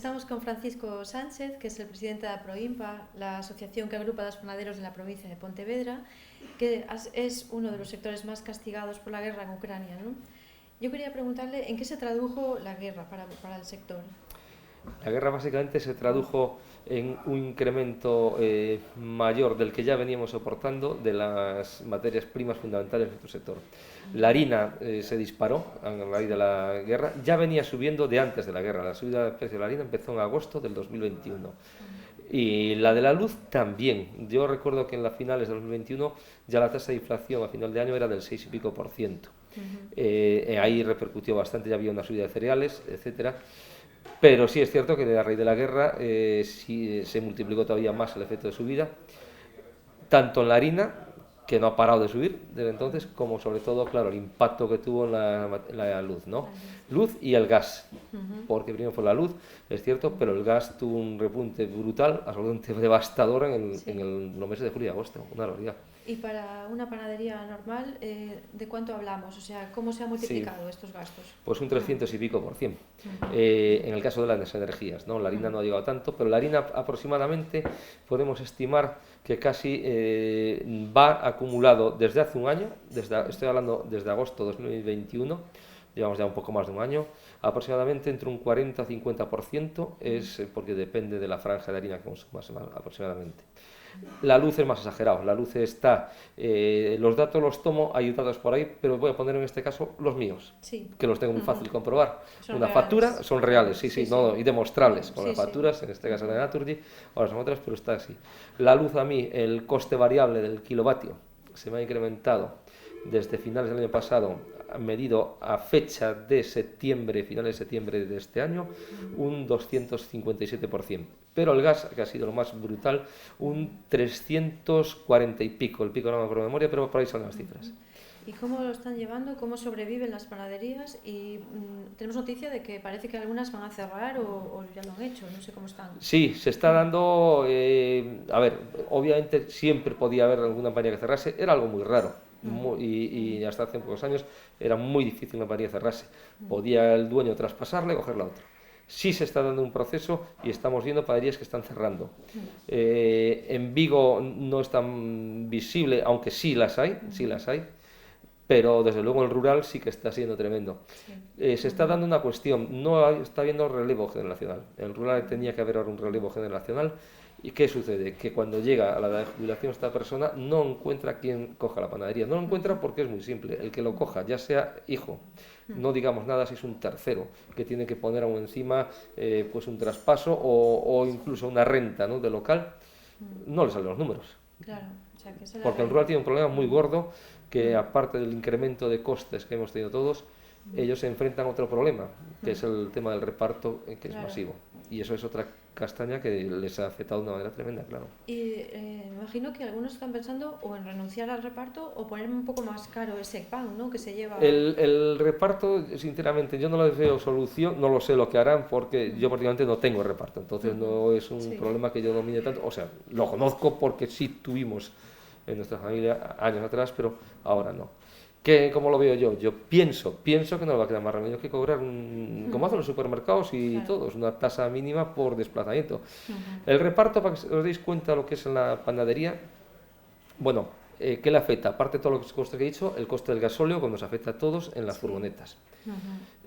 estamos con Francisco Sánchez, que es el presidente da Proimpa, la asociación que agrupa a los panaderos de la provincia de Pontevedra, que es uno de los sectores más castigados por la guerra en Ucrania, ¿no? Yo quería preguntarle en qué se tradujo la guerra para el sector. La guerra básicamente se tradujo en un incremento mayor del que ya veníamos soportando de las materias primas fundamentales de nuestro sector. La harina se disparó a raíz de la guerra, ya venía subiendo de antes de la guerra. La subida del precio de la harina empezó en agosto del 2021. Y la de la luz también. Yo recuerdo que en las finales del 2021 ya la tasa de inflación a final de año era del 6 y pico por ciento. Ahí repercutió bastante, ya había una subida de cereales, etcétera. Pero sí es cierto que a raíz de la guerra sí, se multiplicó todavía más el efecto de subida, tanto en la harina, que no ha parado de subir desde entonces, como sobre todo, claro, el impacto que tuvo en la luz, ¿no? Luz y el gas, porque primero fue la luz, es cierto, pero el gas tuvo un repunte brutal, absolutamente devastador en los meses de julio y agosto, una barbaridad. Y para una panadería normal, ¿de cuánto hablamos? O sea, ¿cómo se han multiplicado estos gastos? Pues un 300 y pico por cien. En el caso de las energías, ¿no? La harina no ha llegado tanto, pero la harina aproximadamente podemos estimar que casi va acumulado desde hace un año, estoy hablando desde agosto de 2021, llevamos ya un poco más de un año, aproximadamente entre un 40 y 50% es porque depende de la franja de harina que consumas aproximadamente. La luz es más exagerado, la luz está, los datos los tomo ayudados por ahí, pero voy a poner en este caso los míos, que los tengo muy fácil comprobar. Son una reales. Factura, son reales, sí, no, y demostrables, con las Sí. facturas, en este caso de Naturgy, ahora son otras, pero está así. La luz a mí, el coste variable del kilovatio se me ha incrementado desde finales del año pasado, medido a fecha de septiembre, finales de septiembre de este año, un 257%. Pero el gas, que ha sido lo más brutal, un 340 y pico. El pico no me acuerdo de memoria, pero por ahí salen las cifras. ¿Y cómo lo están llevando? ¿Cómo sobreviven las panaderías? Y tenemos noticia de que parece que algunas van a cerrar o ya lo han hecho, no sé cómo están. Sí, se está dando, a ver, obviamente siempre podía haber alguna panadería que cerrase, era algo muy raro. Y hasta hace pocos años era muy difícil una panadería cerrarse. Podía el dueño traspasarle y coger la otra. Sí se está dando un proceso y estamos viendo panaderías que están cerrando. En Vigo no es tan visible, aunque sí las hay, pero desde luego el rural sí que está siendo tremendo. Se está dando una cuestión, no está habiendo relevo generacional. En el rural tenía que haber ahora un relevo generacional. ¿Y qué sucede? Que cuando llega a la edad de jubilación esta persona no encuentra quien coja la panadería. No lo encuentra porque es muy simple. El que lo coja, ya sea hijo, no digamos nada si es un tercero, que tiene que poner aún encima pues un traspaso o incluso una renta, ¿no?, de local, no le salen los números. Claro, o sea, que porque el rural tiene un problema muy gordo, que aparte del incremento de costes que hemos tenido todos, ellos se enfrentan a otro problema, que es el tema del reparto, que es masivo. Y eso es otra castaña que les ha afectado de una manera tremenda, claro. Y me imagino que algunos están pensando o en renunciar al reparto o poner un poco más caro ese pan, ¿no?, que se lleva. El reparto, sinceramente, yo no les veo solución, no lo sé lo que harán, porque yo prácticamente no tengo reparto, entonces no es un problema que yo domine tanto. O sea, lo conozco porque sí tuvimos en nuestra familia años atrás, pero ahora no. ¿Cómo lo veo yo? Yo pienso que no le va a quedar más remedio que cobrar, como hacen los supermercados y todos, una tasa mínima por desplazamiento. El reparto, para que os deis cuenta de lo que es en la panadería, bueno, ¿qué le afecta? Aparte de todo los costes que he dicho, el coste del gasóleo, cuando nos afecta a todos en las furgonetas.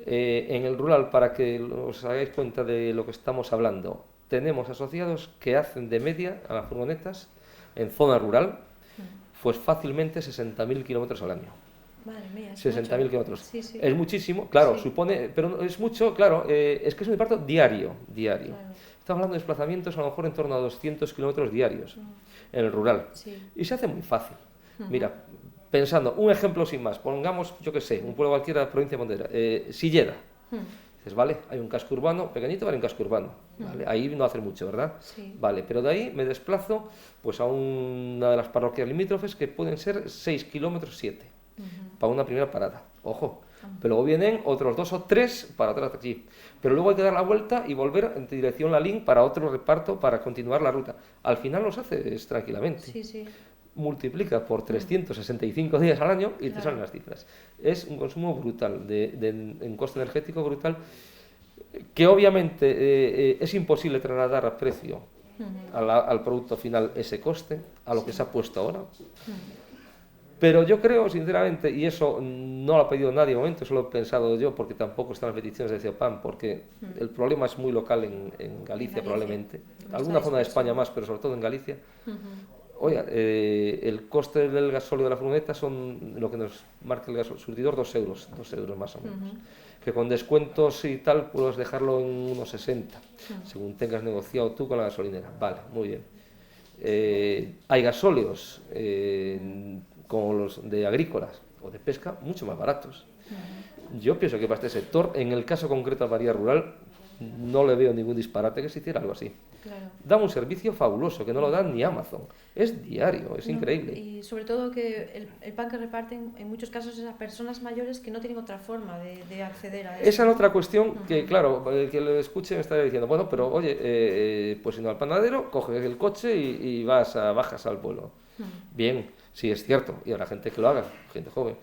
En el rural, para que os hagáis cuenta de lo que estamos hablando, tenemos asociados que hacen de media a las furgonetas en zona rural, pues fácilmente 60.000 kilómetros al año. Madre mía, 60.000 kilómetros. Sí. Es muchísimo, claro, supone, pero no, es mucho, claro, es que es un reparto diario. Claro. Estamos hablando de desplazamientos a lo mejor en torno a 200 kilómetros diarios en el rural. Y se hace muy fácil. Mira, pensando, un ejemplo sin más, pongamos, yo qué sé, un pueblo cualquiera de la provincia de Pontevedra, Silleda. Dices, vale, hay un casco urbano, pequeñito, vale, un casco urbano. Vale, ahí no hace mucho, ¿verdad? Vale, pero de ahí me desplazo pues a una de las parroquias limítrofes que pueden ser 6 kilómetros 7 para una primera parada. Ojo, pero luego vienen otros 2 o 3 para atrás aquí. Pero luego hay que dar la vuelta y volver en dirección Lalín para otro reparto para continuar la ruta. Al final los haces tranquilamente. Multiplica por 365 días al año y te salen las cifras. Es un consumo brutal, en coste energético brutal. que obviamente es imposible trasladar a precio al producto final ese coste, a lo que se ha puesto ahora. Pero yo creo, sinceramente, y eso no lo ha pedido nadie de momento, eso lo he pensado yo, porque tampoco están las peticiones de CEOPAN, porque el problema es muy local en Galicia, probablemente. Alguna zona de España más, pero sobre todo en Galicia. Oiga, el coste del gasóleo de la furgoneta son lo que nos marca el surtidor, 2 euros más o menos. Que con descuentos y tal puedes dejarlo en unos 60, según tengas negociado tú con la gasolinera. Vale, muy bien. Hay gasóleos como los de agrícolas o de pesca, mucho más baratos. Yo pienso que para este sector, en el caso concreto de la Bahía Rural, no le veo ningún disparate que se hiciera algo así. Claro. Da un servicio fabuloso, que no lo da ni Amazon. Es diario, es increíble. Y sobre todo que el pan que reparten, en muchos casos, es a personas mayores que no tienen otra forma de acceder a eso. Esa es otra cuestión que, claro, el que lo escuche me estaría diciendo, bueno, pero oye, pues si no al panadero, coges el coche y bajas al pueblo. Bien, sí, es cierto, y habrá gente que lo haga, gente joven.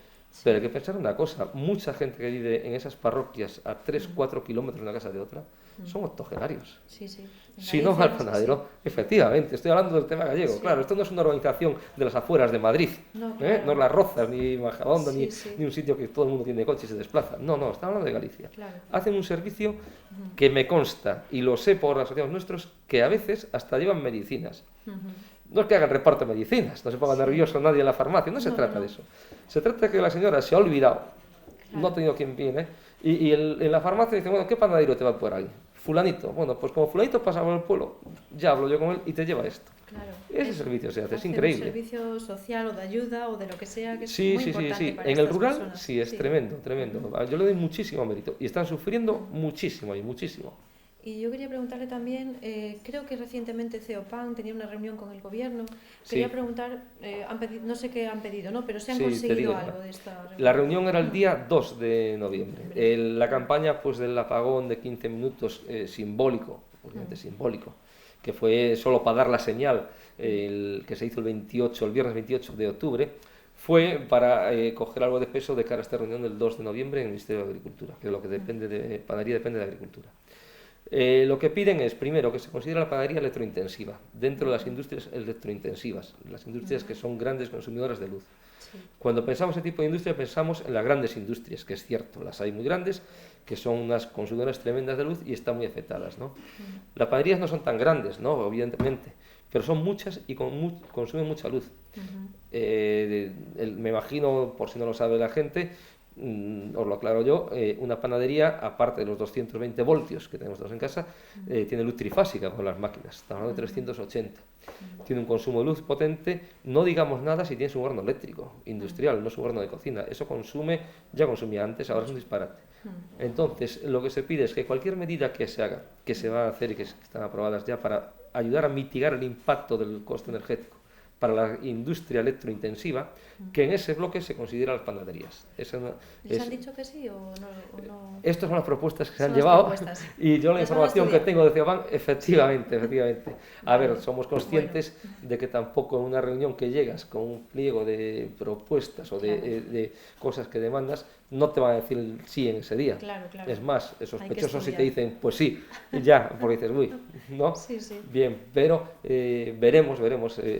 Pero hay que pensar una cosa, mucha gente que vive en esas parroquias a 3-4 kilómetros de una casa de otra, son octogenarios. Sí, sí. Si no va al panadero, efectivamente, estoy hablando del tema gallego, claro, esto no es una organización de las afueras de Madrid, no es Las Rozas, ni Majadahonda, ni un sitio que todo el mundo tiene coche y se desplaza. No, estamos hablando de Galicia. Hacen un servicio que me consta, y lo sé por asociados nuestros, que a veces hasta llevan medicinas. No es que hagan reparto de medicinas, no se ponga nervioso nadie en la farmacia, no se trata de eso. Se trata de que la señora se ha olvidado, no ha tenido quien viene, y en la farmacia dice, bueno, ¿qué panadero te va por ahí? Fulanito. Bueno, pues como fulanito pasa por el pueblo, ya hablo yo con él y te lleva esto. Claro. Ese servicio se hace, es increíble. Un servicio social o de ayuda o de lo que sea, que es muy importante para en el rural personas. sí, es tremendo. Yo le doy muchísimo mérito y están sufriendo muchísimo y muchísimo. Y yo quería preguntarle también, creo que recientemente CEOPAN tenía una reunión con el gobierno. Quería preguntar, no sé qué han pedido, ¿no? Pero si han conseguido algo de esta reunión. La reunión era el día 2 de noviembre. La campaña pues del apagón de 15 minutos simbólico, obviamente simbólico, que fue solo para dar la señal, que se hizo el viernes 28 de octubre, fue para coger algo de peso de cara a esta reunión del 2 de noviembre en el Ministerio de Agricultura, que es lo que depende de panadería, depende de Agricultura. Lo que piden es, primero, que se considere la panadería electrointensiva, dentro de las industrias electrointensivas, las industrias que son grandes consumidoras de luz. Cuando pensamos en ese tipo de industria, pensamos en las grandes industrias, que es cierto, las hay muy grandes, que son unas consumidoras tremendas de luz y están muy afectadas, ¿no? Las panaderías no son tan grandes, ¿no? Evidentemente, pero son muchas y consumen mucha luz. Me imagino, por si no lo sabe la gente, os lo aclaro yo, una panadería, aparte de los 220 voltios que tenemos todos en casa, tiene luz trifásica con las máquinas, estamos hablando de 380. Tiene un consumo de luz potente, no digamos nada si tienes un horno eléctrico, industrial, no es un horno de cocina, eso ya consumía antes, ahora es un disparate. Entonces, lo que se pide es que cualquier medida que se haga, que se va a hacer y que están aprobadas ya para ayudar a mitigar el impacto del coste energético para la industria electrointensiva, que en ese bloque se consideran las panaderías. ¿Les han dicho que sí o no? Estas son las propuestas que se han llevado y yo la información que tengo de CEOPAN, efectivamente. A ver, somos conscientes de que tampoco en una reunión que llegas con un pliego de propuestas o de cosas que demandas, no te van a decir sí en ese día. Claro. Es más, es sospechoso si te dicen pues sí, y ya, porque dices, uy, ¿no? Sí. Bien, pero veremos.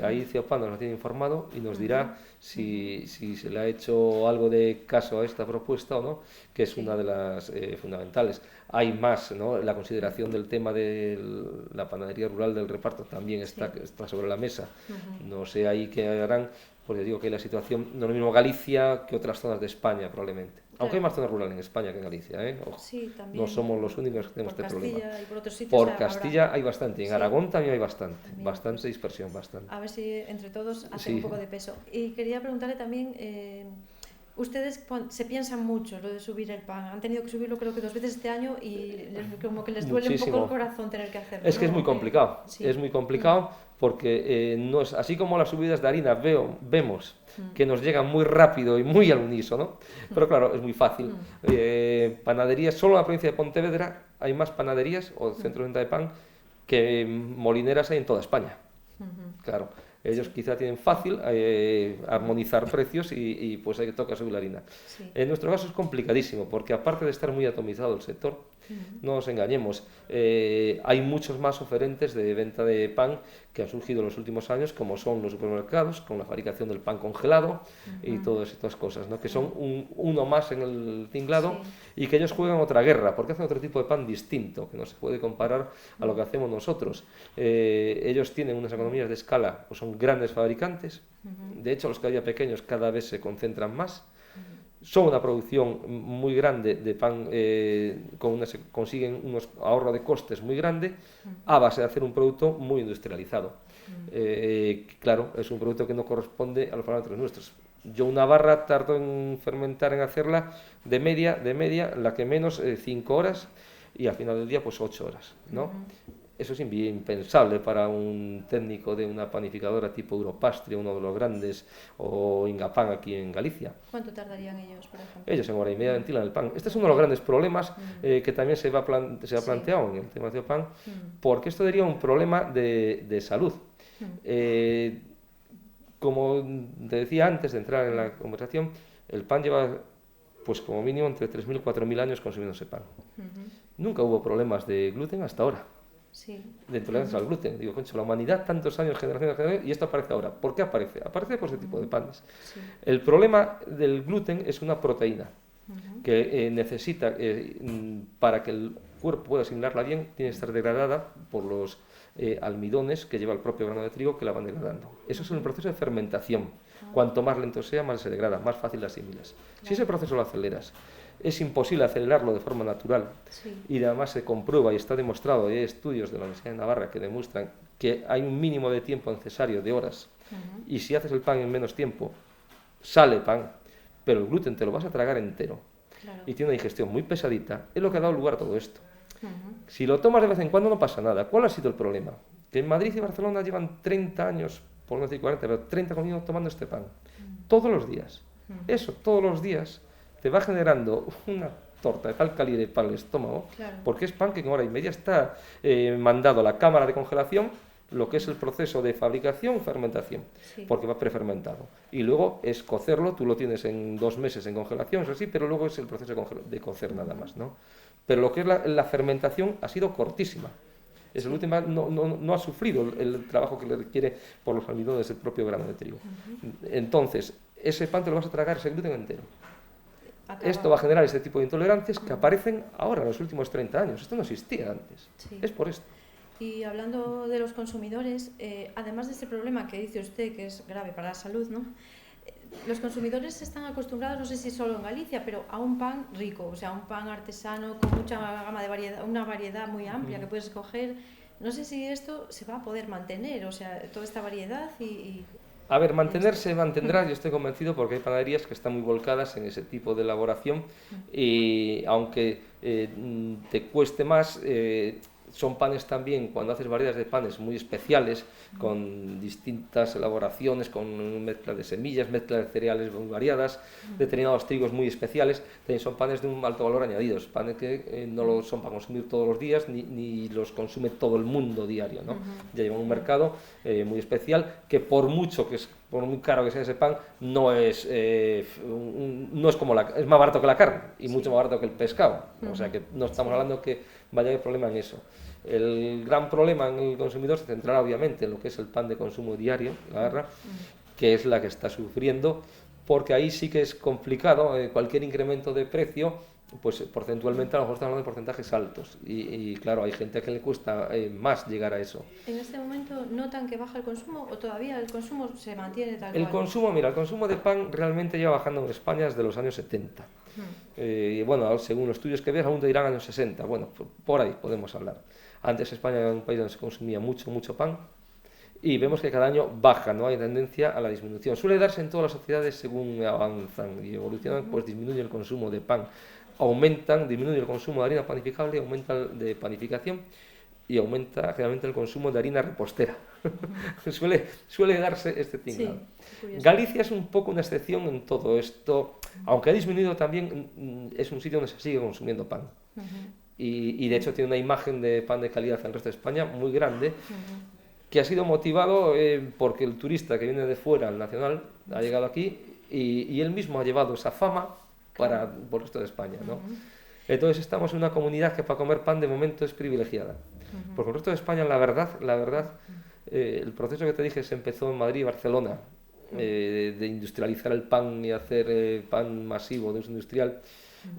Ahí CEOPAN nos tiene informado y nos dirá si se le ha hecho algo de caso a esta propuesta o no, que es una de las fundamentales. Hay más, ¿no? La consideración del tema de la panadería rural del reparto también está sobre la mesa. No sé ahí qué harán, porque digo que la situación no es lo mismo Galicia que otras zonas de España probablemente. Aunque hay más zonas rurales en España que en Galicia, ¿eh? Ojo, también, no somos los únicos que tenemos este problema. Y por otros sitios por Castilla hay bastante, en Aragón también hay bastante dispersión, bastante. A ver si entre todos hacen un poco de peso. Y quería preguntarle también, ustedes se piensan mucho lo de subir el pan, han tenido que subirlo creo que 2 veces este año y como que les duele un poco el corazón tener que hacerlo. Es que es muy complicado, es muy complicado porque no es, así como las subidas de harina vemos que nos llegan muy rápido y muy al unísono, pero claro, es muy fácil. Panaderías, solo en la provincia de Pontevedra hay más panaderías o centros de venta de pan que molineras hay en toda España. Claro, ellos quizá tienen fácil armonizar precios y pues hay que tocar subir la harina. En nuestro caso es complicadísimo porque aparte de estar muy atomizado el sector, No nos engañemos. Hay muchos más oferentes de venta de pan que han surgido en los últimos años, como son los supermercados, con la fabricación del pan congelado y todas estas cosas, ¿no? Que son uno más en el tinglado y que ellos juegan otra guerra, porque hacen otro tipo de pan distinto, que no se puede comparar a lo que hacemos nosotros. Ellos tienen unas economías de escala, pues son grandes fabricantes. De hecho, los que había pequeños cada vez se concentran más. Son una producción muy grande de pan, consiguen unos ahorros de costes muy grandes a base de hacer un producto muy industrializado. Claro, es un producto que no corresponde a los parámetros nuestros. Yo una barra tardo en fermentar, en hacerla de media, la que menos 5 horas y al final del día pues 8 horas, ¿no? Eso es impensable para un técnico de una panificadora tipo Europastria, uno de los grandes, o Ingapan aquí en Galicia. ¿Cuánto tardarían ellos, por ejemplo? Ellos en hora y media ventilan el pan. Este es uno de los grandes problemas que también se ha planteado en el tema del pan, porque esto daría un problema de salud. Como te decía antes de entrar en la conversación, el pan lleva pues como mínimo entre 3.000 y 4.000 años consumiéndose pan. Nunca hubo problemas de gluten hasta ahora. Sí. De intolerancia al gluten. Digo, concho, la humanidad, tantos años, generaciones, y esto aparece ahora. ¿Por qué aparece? Aparece por ese tipo de panes. Sí. El problema del gluten es una proteína que necesita, para que el cuerpo pueda asimilarla bien, tiene que estar degradada por los almidones que lleva el propio grano de trigo que la van degradando. Eso es un proceso de fermentación. Cuanto más lento sea, más se degrada, más fácil la asimilas. Si ese proceso lo aceleras, es imposible acelerarlo de forma natural. Y además se comprueba y está demostrado, y hay estudios de la Universidad de Navarra que demuestran que hay un mínimo de tiempo necesario de horas, y si haces el pan en menos tiempo, sale pan, pero el gluten te lo vas a tragar entero, y tiene una digestión muy pesadita. Es lo que ha dado lugar a todo esto. Si lo tomas de vez en cuando no pasa nada. ¿Cuál ha sido el problema? Que en Madrid y Barcelona llevan 30 años, por no decir 40, pero 30 conmigo tomando este pan, todos los días. Eso, todos los días, te va generando una torta de tal calibre para el estómago, porque es pan que en hora y media está mandado a la cámara de congelación, lo que es el proceso de fabricación, fermentación, porque va prefermentado. Y luego es cocerlo, tú lo tienes en 2 meses en congelación, eso sí, pero luego es el proceso de cocer nada más, ¿no? Pero lo que es la fermentación ha sido cortísima. El último no ha sufrido el trabajo que le requiere por los almidones del propio grano de trigo. Entonces, ese pan te lo vas a tragar, ese gluten entero. Esto va a generar este tipo de intolerancias que aparecen ahora, en los últimos 30 años. Esto no existía antes. Es por esto. Y hablando de los consumidores, además de este problema que dice usted que es grave para la salud, ¿no? Los consumidores están acostumbrados, no sé si solo en Galicia, pero a un pan rico, o sea, un pan artesano con mucha gama de variedad, una variedad muy amplia que puedes escoger. No sé si esto se va a poder mantener, o sea, toda esta variedad A ver, mantenerse mantendrá, yo estoy convencido, porque hay panaderías que están muy volcadas en ese tipo de elaboración y aunque te cueste más, son panes también, cuando haces variedades de panes muy especiales, con distintas elaboraciones, con mezcla de semillas, mezcla de cereales muy variadas, determinados trigos muy especiales, también son panes de un alto valor añadido, panes que no lo son para consumir todos los días, ni los consume todo el mundo diario, ¿no? Ya llevan un mercado muy especial, que por muy caro que sea ese pan, no es como es más barato que la carne, y mucho más barato que el pescado, o sea que no estamos hablando que vaya a haber problema en eso. El gran problema en el consumidor se centrará obviamente en lo que es el pan de consumo diario, la garra, que es la que está sufriendo, porque ahí sí que es complicado, cualquier incremento de precio, pues porcentualmente a lo mejor estamos hablando de porcentajes altos, y claro, hay gente a que le cuesta más llegar a eso. ¿En este momento notan que baja el consumo o todavía el consumo se mantiene tal cual? El consumo de pan realmente lleva bajando en España desde los años 70. Y bueno, según los estudios que ves, aún te dirán años 60. Bueno, por ahí podemos hablar. Antes España era un país donde se consumía mucho pan, y vemos que cada año baja, no hay tendencia a la disminución. Suele darse en todas las sociedades según avanzan y evolucionan, pues disminuye el consumo de pan, disminuye el consumo de harina panificable, aumenta el de panificación y aumenta generalmente el consumo de harina repostera. suele darse este tinglado. Galicia es un poco una excepción en todo esto, aunque ha disminuido también, es un sitio donde se sigue consumiendo pan. Y de hecho tiene una imagen de pan de calidad en el resto de España muy grande, que ha sido motivado porque el turista que viene de fuera, el nacional, ha llegado aquí y él mismo ha llevado esa fama por el resto de España, ¿no? Entonces estamos en una comunidad que para comer pan de momento es privilegiada. Porque el resto de España, la verdad, el proceso que te dije se empezó en Madrid y Barcelona, de industrializar el pan y hacer pan masivo de uso industrial.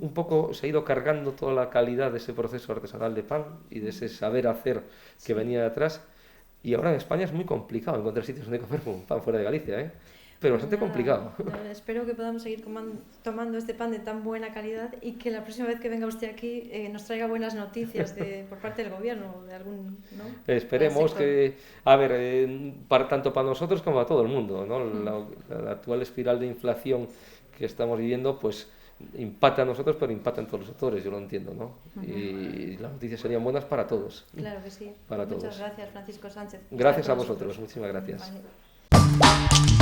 Un poco se ha ido cargando toda la calidad de ese proceso artesanal de pan y de ese saber hacer que venía de atrás. Y ahora en España es muy complicado encontrar sitios donde comer un pan fuera de Galicia, ¿eh? Pero bastante complicado. Espero que podamos seguir tomando este pan de tan buena calidad y que la próxima vez que venga usted aquí nos traiga buenas noticias por parte del gobierno, de algún, ¿no? Esperemos que, a ver, tanto para nosotros como para todo el mundo, ¿no? La actual espiral de inflación que estamos viviendo, pues impacta a nosotros, pero impacta en todos los sectores, yo lo entiendo, ¿no? Y las noticias serían buenas para todos. Claro que sí. Para Muchas todos. gracias, Francisco Sánchez. Gracias a vosotros, muchísimas gracias. Vale.